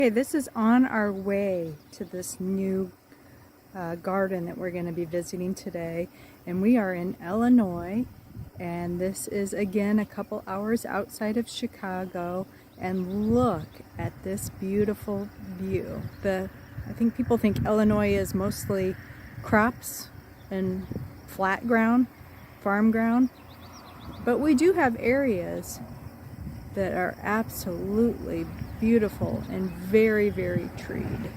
Okay, this is on our way to this new garden that we're going to be visiting today, and we are in Illinois, and this is again a couple hours outside of Chicago. And look at this beautiful view. I think people think Illinois is mostly crops and flat ground, farm ground, but we do have areas that are absolutely beautiful and very, very treed.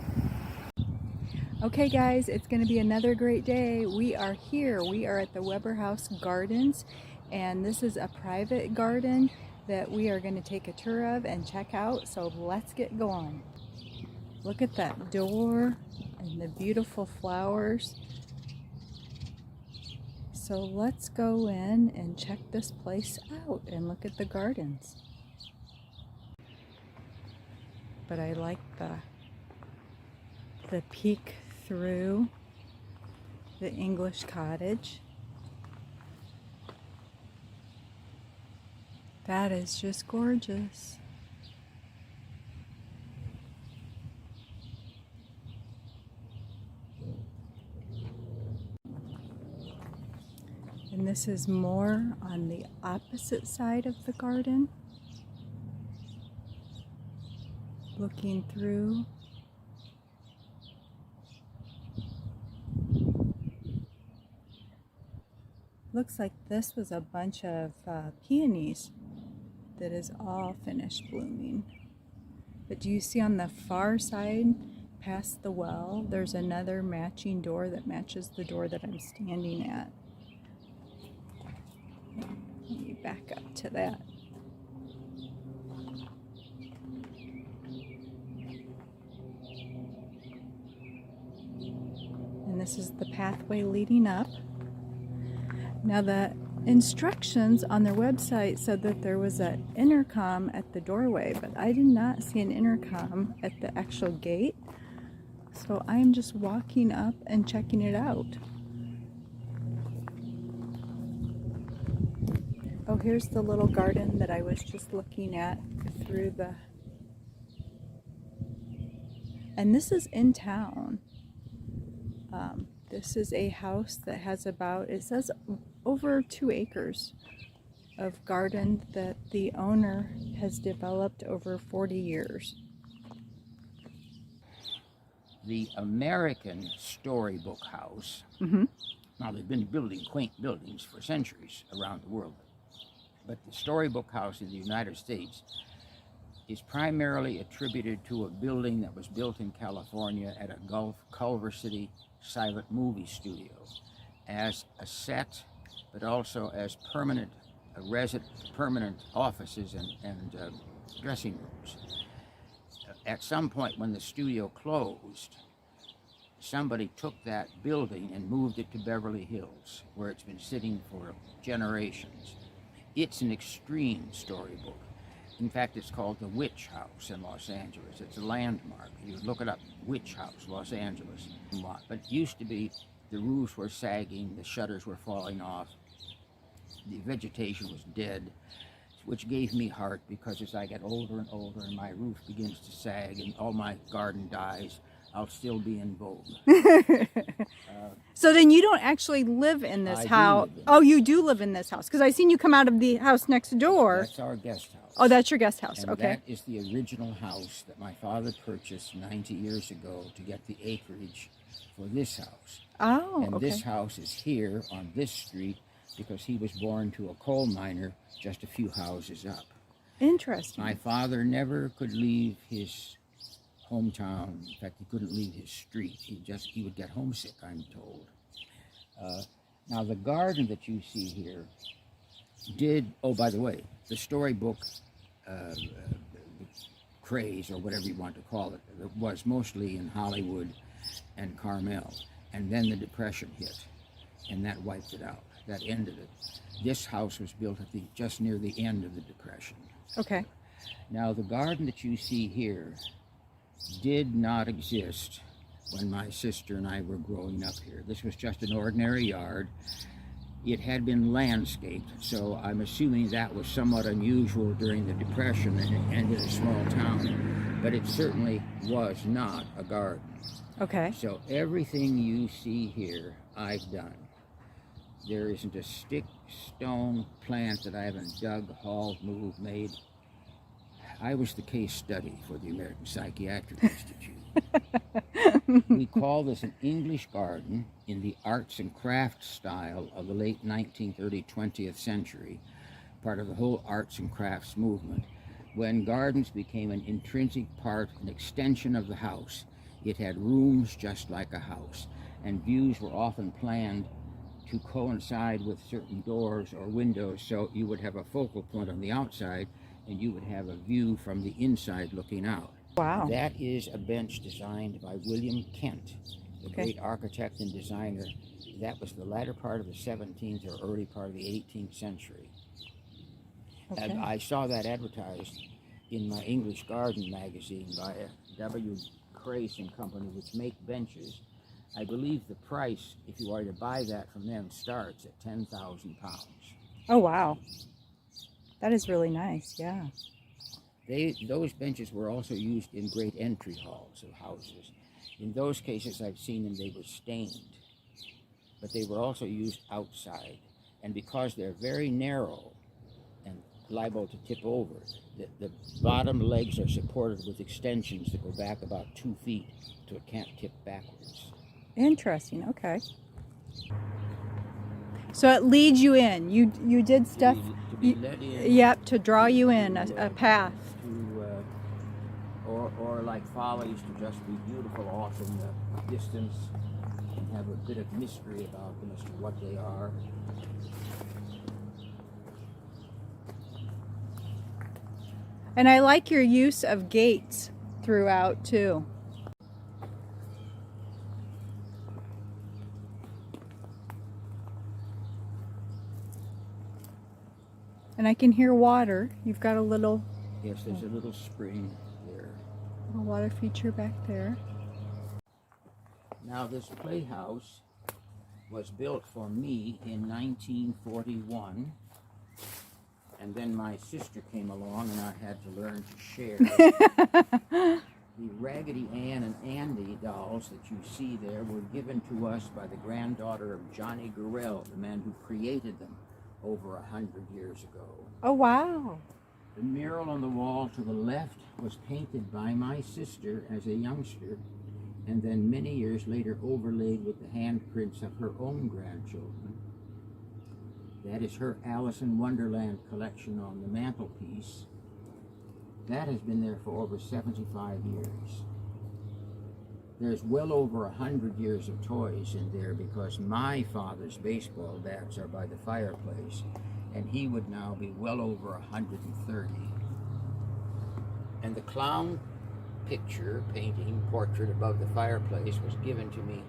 Okay guys, it's going to be another great day. We are here. We are at the Weber House Gardens, and this is a private garden that we are going to take a tour of and check out. So let's get going. Look at that door and the beautiful flowers. So let's go in and check this place out and look at the gardens. But I like the peek through the English cottage. That is just gorgeous. And this is more on the opposite side of the garden. Looking through. Looks like this was a bunch of peonies that is all finished blooming. But do you see on the far side, past the well, there's another matching door that matches the door that I'm standing at. Let me back up to that. And this is the pathway leading up. Now the instructions on their website said that there was an intercom at the doorway, but I did not see an intercom at the actual gate. So I am just walking up and checking it out. Oh, here's the little garden that I was just looking at through the... And this is in town. This is a house that has about, it says over 2 acres of garden that the owner has developed over 40 years. The American Storybook house, now they've been building quaint buildings for centuries around the world, but the Storybook house in the United States is primarily attributed to a building that was built in California at a Culver City silent movie studio as a set, but also as permanent offices and dressing rooms. At some point when the studio closed, somebody took that building and moved it to Beverly Hills, where it's been sitting for generations. It's an extreme storybook. In fact, it's called the Witch House in Los Angeles. It's a landmark. You look it up, Witch House, Los Angeles. But it used to be the roofs were sagging, the shutters were falling off, the vegetation was dead, which gave me heart, because as I get older and older and my roof begins to sag and all my garden dies, I'll still be in vogue. So then you don't actually live in this house. Oh, you do live in this house, because I seen you come out of the house next door. That's our guest house. Oh, that's your guest house. And okay. That is the original house that my father purchased 90 years ago to get the acreage for this house. Oh, and okay. This house is here on this street because he was born to a coal miner just a few houses up. Interesting. My father never could leave his hometown. In fact, he couldn't leave his street. He would get homesick, I'm told. Now the garden that you see here oh, by the way, the Storybook craze, or whatever you want to call it, was mostly in Hollywood and Carmel. And then the Depression hit, and that wiped it out. That ended it. This house was built at just near the end of the Depression. Okay. Now the garden that you see here did not exist when my sister and I were growing up here. This was just an ordinary yard. It had been landscaped, so I'm assuming that was somewhat unusual during the Depression and in a small town. but it certainly was not a garden. Okay. So everything you see here, I've done. There isn't a stick, stone, plant that I haven't dug, hauled, moved, made. I was the case study for the American Psychiatric Institute. We call this an English garden in the arts and crafts style of the late 19th, early 20th century, part of the whole arts and crafts movement. When gardens became an intrinsic part, an extension of the house, it had rooms just like a house, and views were often planned to coincide with certain doors or windows, so you would have a focal point on the outside and you would have a view from the inside looking out. Wow. That is a bench designed by William Kent, the great architect and designer. That was the latter part of the 17th or early part of the 18th century. Okay. And I saw that advertised in my English Garden magazine by a W. Crace and Company, which make benches. I believe the price, if you are to buy that from them, starts at £10,000. Oh, wow. That is really nice, yeah. Those benches were also used in great entry halls of houses. In those cases I've seen them, they were stained, but they were also used outside. And because they're very narrow and liable to tip over, the bottom legs are supported with extensions that go back about 2 feet so it can't tip backwards. Interesting, okay. So it leads you in. You did stuff. To be let in. Yep, to draw you in, a path. Or like follies, to just be beautiful off in the distance and have a bit of mystery about them as to what they are. And I like your use of gates throughout too. And I can hear water. You've got a little... Yes, there's a little spring there. A water feature back there. Now this playhouse was built for me in 1941, and then my sister came along and I had to learn to share. The Raggedy Ann and Andy dolls that you see there were given to us by the granddaughter of Johnny Gorell, the man who created them over 100 years ago. Oh, wow. The mural on the wall to the left was painted by my sister as a youngster, and then many years later overlaid with the handprints of her own grandchildren. That is her Alice in Wonderland collection on the mantelpiece. That has been there for over 75 years. There's well over 100 years of toys in there because my father's baseball bats are by the fireplace, and he would now be well over 130. And the clown picture, painting, portrait above the fireplace was given to me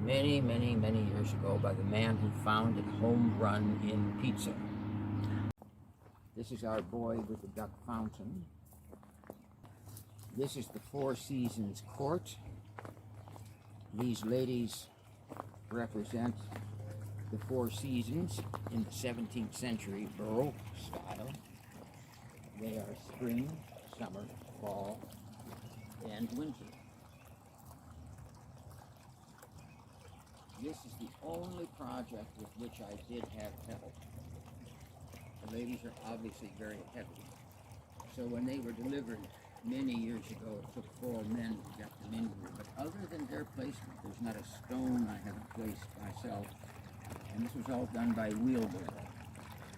many, many, many years ago by the man who founded Home Run in Pizza. This is our boy with the duck fountain. This is the Four Seasons Court. These ladies represent the Four Seasons in the 17th century Baroque style. They are spring, summer, fall, and winter. This is the only project with which I did have help. The ladies are obviously very heavy. So when they were delivered many years ago, it took 4 men to get them in here. But other than their placement, there's not a stone I haven't placed myself. And this was all done by wheelbarrow.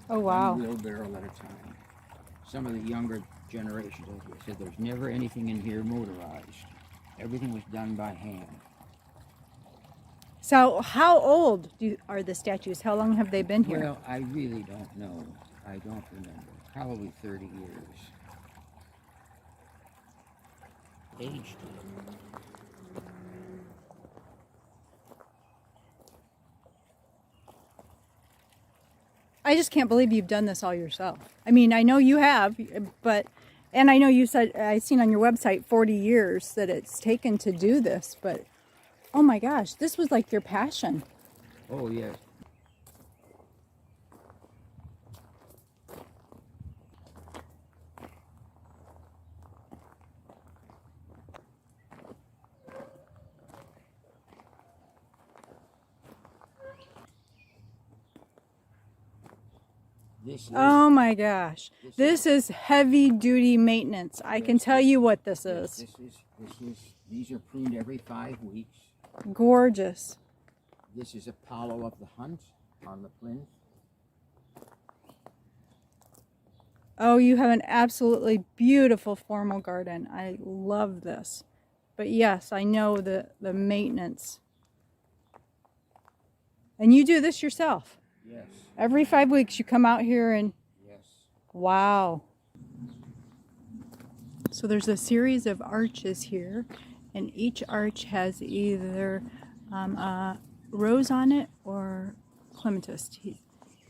Oh, wow. One wheelbarrow at a time. Some of the younger generations said there's never anything in here motorized. Everything was done by hand. So how old are the statues? How long have they been here? Well, I really don't know. I don't remember. Probably 30 years. Aged. I just can't believe you've done this all yourself. I mean, I know you have, but, and I know you said, I've seen on your website 40 years that it's taken to do this, but oh my gosh, this was like your passion. Oh, yes. This is, Oh my gosh. This is heavy duty maintenance. I can tell you what this is. These are pruned every 5 weeks. Gorgeous. This is Apollo of the Hunt on the plinth. Oh, you have an absolutely beautiful formal garden. I love this. But yes, I know the maintenance. And you do this yourself? Yes. Every 5 weeks you come out here and... Yes. Wow. So there's a series of arches here, and each arch has either a rose on it or clematis,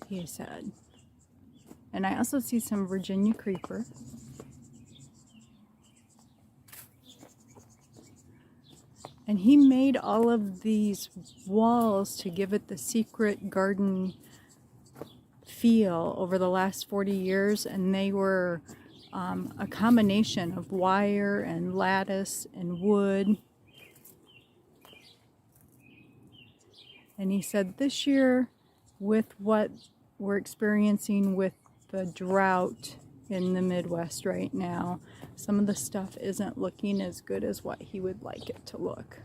he said. And I also see some Virginia creeper. And he made all of these walls to give it the secret garden feel over the last 40 years, and they were a combination of wire and lattice and wood. And he said this year, with what we're experiencing with the drought in the Midwest right now, some of the stuff isn't looking as good as what he would like it to look.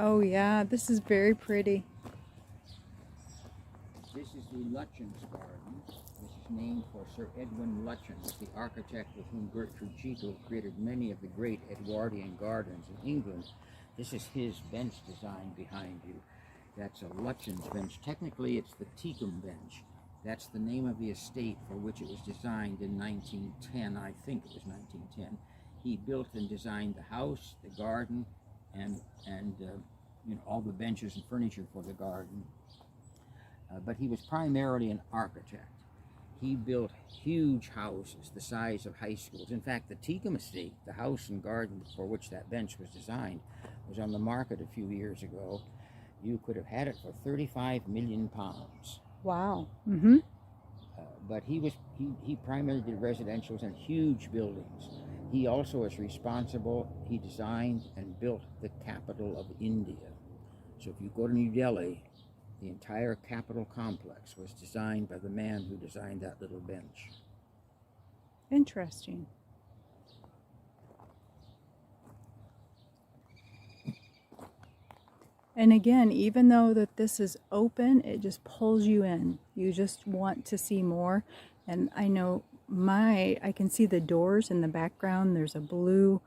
Oh yeah, this is very pretty. This is the Lutyens Garden. This is named for Sir Edwin Lutyens, the architect with whom Gertrude Cheetham created many of the great Edwardian gardens in England. This is his bench design behind you. That's a Lutyens bench. Technically, it's the Teakum bench. That's the name of the estate for which it was designed in 1910. I think it was 1910. He built and designed the house, the garden, and you know, all the benches and furniture for the garden. But he was primarily an architect. He built huge houses the size of high schools. In fact, the Teakum estate, the house and garden for which that bench was designed, was on the market a few years ago. You could have had it for 35 million pounds. Wow. But he primarily did residentials and huge buildings. He also is responsible, he designed and built the capital of India. So if you go to New Delhi, the entire Capitol complex was designed by the man who designed that little bench. Interesting. And again, even though that this is open, it just pulls you in. You just want to see more. And I know I can see the doors in the background. There's a blue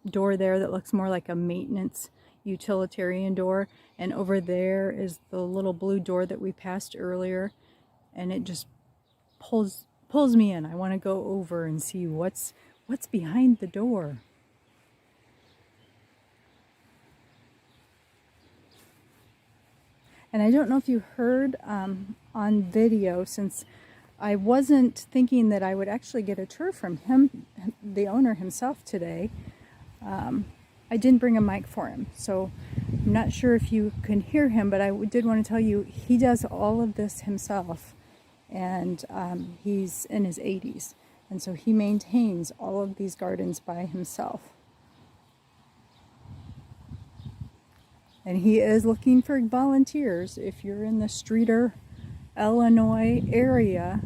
door there that looks more like a maintenance utilitarian door, and over there is the little blue door that we passed earlier, and it just pulls me in. I want to go over and see what's behind the door. And I don't know if you heard on video, since I wasn't thinking that I would actually get a tour from him, the owner himself, today. I didn't bring a mic for him, so I'm not sure if you can hear him, but I did want to tell you he does all of this himself, and he's in his 80s, and so he maintains all of these gardens by himself. And he is looking for volunteers. If you're in the Streeter, Illinois area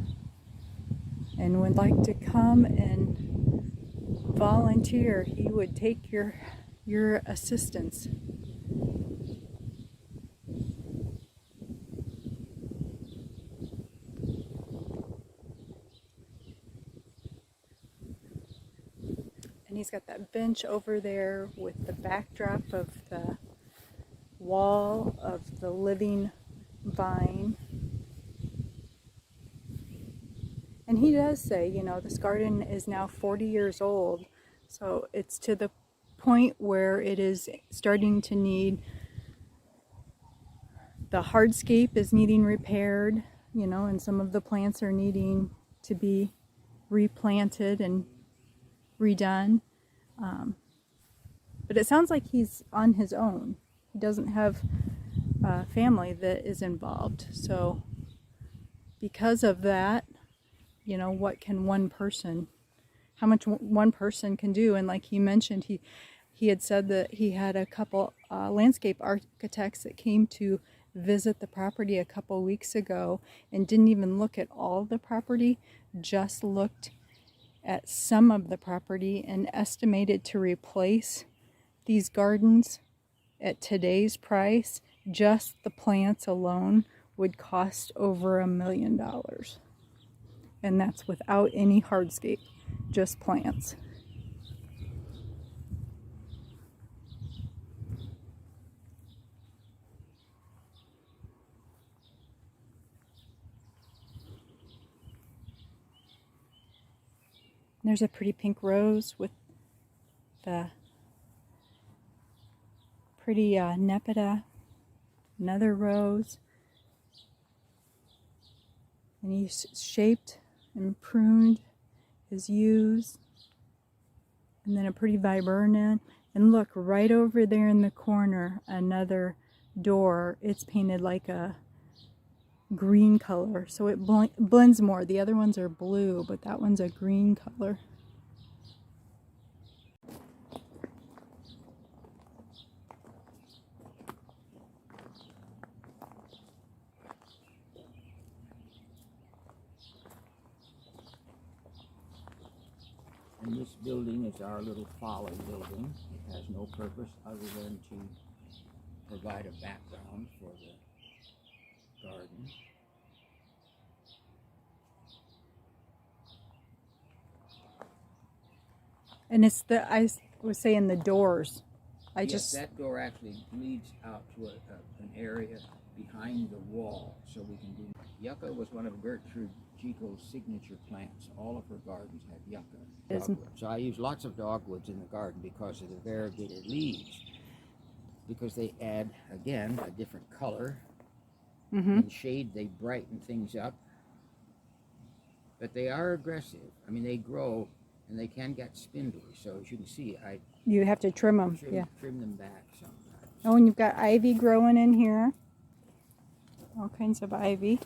and would like to come and volunteer, he would take your assistance. And he's got that bench over there with the backdrop of the wall of the living vine. And he does say, you know, this garden is now 40 years old, so it's to the point where it is starting to need, the hardscape is needing repaired, you know, and some of the plants are needing to be replanted and redone. But it sounds like he's on his own. He doesn't have a family that is involved. So because of that, you know, what can one person, how much one person can do. And like he mentioned, he had said that he had a couple landscape architects that came to visit the property a couple weeks ago and didn't even look at all the property, just looked at some of the property and estimated to replace these gardens at today's price, just the plants alone would cost over $1 million. And that's without any hardscape, just plants. There's a pretty pink rose with the pretty nepeta, another rose. And he's shaped and pruned his yews. And then a pretty viburnum. And look, right over there in the corner, another door. It's painted like a green color, so it blends more. The other ones are blue, but that one's a green color. And this building is our little folly building. It has no purpose other than to provide a background for the garden. And it's the, I was saying the doors. Yes, that door actually leads out to an area behind the wall, so we can do. Yucca was one of Gertrude Jekyll's signature plants. All of her gardens had yucca. Dogwood. So I use lots of dogwoods in the garden because of the variegated leaves, because they add, again, a different color. In shade, they brighten things up. But they are aggressive. I mean, they grow and they can get spindly. So as you can see, you have to trim them. Trim them back sometimes. Oh, and you've got ivy growing in here. All kinds of ivy.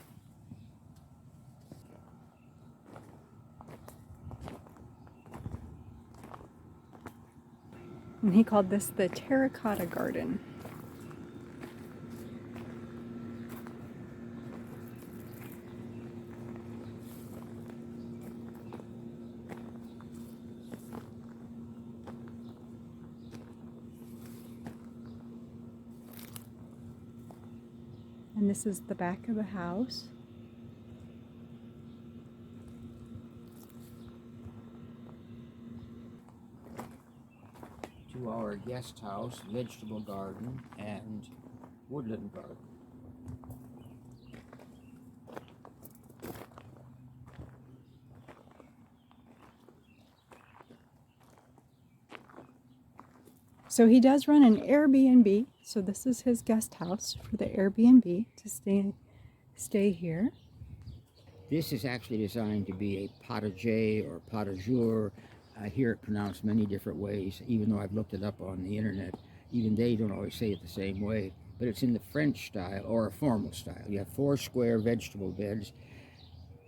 And he called this the terracotta garden. And this is the back of the house. To our guest house, vegetable garden, and woodland garden. So he does run an Airbnb. So this is his guest house for the Airbnb to stay here. This is actually designed to be a potager or potager. I hear it pronounced many different ways, even though I've looked it up on the internet. Even they don't always say it the same way. But it's in the French style, or a formal style. You have 4 square vegetable beds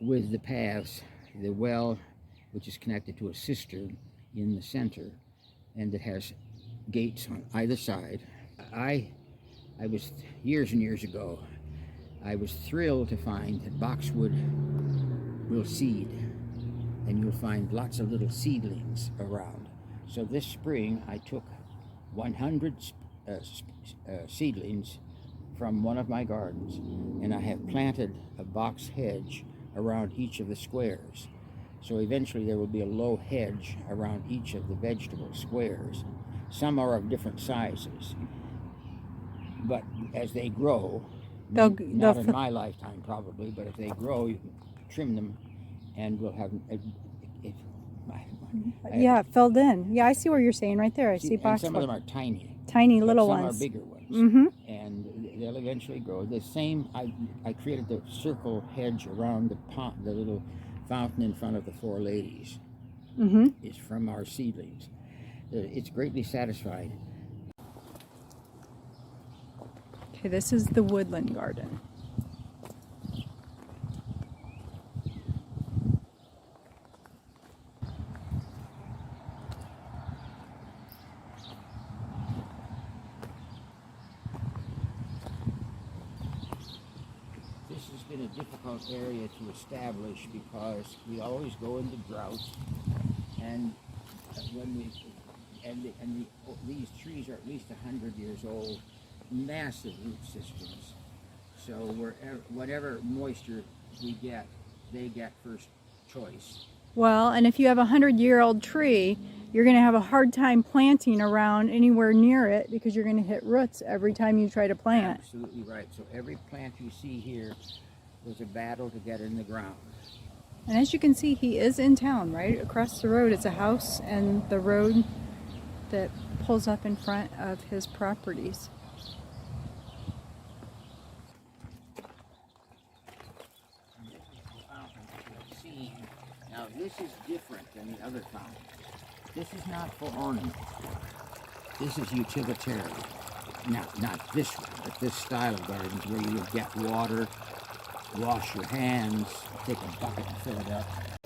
with the paths, the well, which is connected to a cistern in the center, and it has gates on either side. I was, years and years ago, I was thrilled to find that boxwood will seed, and you'll find lots of little seedlings around. So this spring I took 100 seedlings from one of my gardens, and I have planted a box hedge around each of the squares. So eventually there will be a low hedge around each of the vegetable squares. Some are of different sizes, but as they grow, not in my lifetime probably, but if they grow, you can trim them, and we'll have yeah, filled in. Yeah, I see what you're saying right there. I see box. Some of them are tiny. Tiny little some ones. Some are bigger ones. Mm-hmm. And they'll eventually grow. The same, I created the circle hedge around the pond, the little fountain in front of the 4 ladies. Mm-hmm. Is from our seedlings. It's greatly satisfying. Okay, this is the woodland garden. been a difficult area to establish because we always go into droughts, and when we these trees are at least 100 years old, massive root systems. So whatever moisture we get, they get first choice. Well, and if you have a 100-year-old tree, you're going to have a hard time planting around anywhere near it because you're going to hit roots every time you try to plant. Absolutely right. So every plant you see here was a battle to get in the ground. And as you can see, he is in town. Right across the road is a house and the road that pulls up in front of his properties. Now this is different than the other fountains. This is not for ornament. This is utilitarian. Now, not this one, but this style of gardens where you get water, wash your hands, take a bucket and fill it up.